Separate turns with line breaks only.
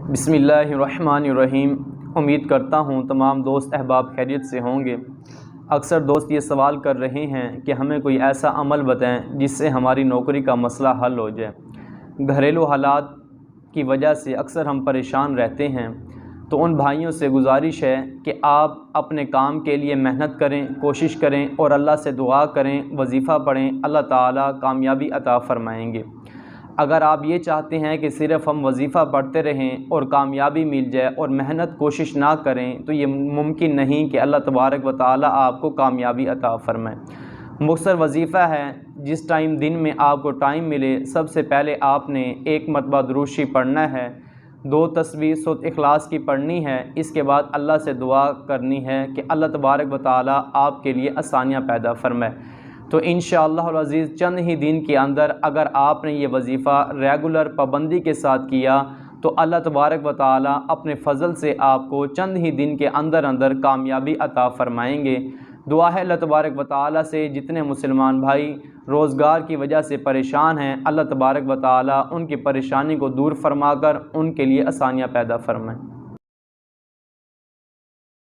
بسم اللہ الرحمن الرحیم۔ امید کرتا ہوں تمام دوست احباب خیریت سے ہوں گے۔ اکثر دوست یہ سوال کر رہے ہیں کہ ہمیں کوئی ایسا عمل بتائیں جس سے ہماری نوکری کا مسئلہ حل ہو جائے۔ گھریلو حالات کی وجہ سے اکثر ہم پریشان رہتے ہیں، تو ان بھائیوں سے گزارش ہے کہ آپ اپنے کام کے لیے محنت کریں، کوشش کریں اور اللہ سے دعا کریں، وظیفہ پڑھیں، اللہ تعالیٰ کامیابی عطا فرمائیں گے۔ اگر آپ یہ چاہتے ہیں کہ صرف ہم وظیفہ پڑھتے رہیں اور کامیابی مل جائے اور محنت کوشش نہ کریں، تو یہ ممکن نہیں کہ اللہ تبارک و تعالیٰ آپ کو کامیابی عطا فرمائے۔ مختصر وظیفہ ہے، جس ٹائم دن میں آپ کو ٹائم ملے، سب سے پہلے آپ نے 1 مرتبہ درود شریف پڑھنا ہے، 2 تسبیح سورۃ اخلاص کی پڑھنی ہے، اس کے بعد اللہ سے دعا کرنی ہے کہ اللہ تبارک و تعالیٰ آپ کے لیے آسانیاں پیدا فرمائے۔ تو انشاءاللہ العزیز چند ہی دن کے اندر اگر آپ نے یہ وظیفہ ریگولر پابندی کے ساتھ کیا تو اللہ تبارک و تعالیٰ اپنے فضل سے آپ کو چند ہی دن کے اندر اندر کامیابی عطا فرمائیں گے۔ دعا ہے اللہ تبارک و تعالیٰ سے جتنے مسلمان بھائی روزگار کی وجہ سے پریشان ہیں، اللہ تبارک و تعالیٰ ان کی پریشانی کو دور فرما کر ان کے لیے آسانیاں پیدا فرمائیں۔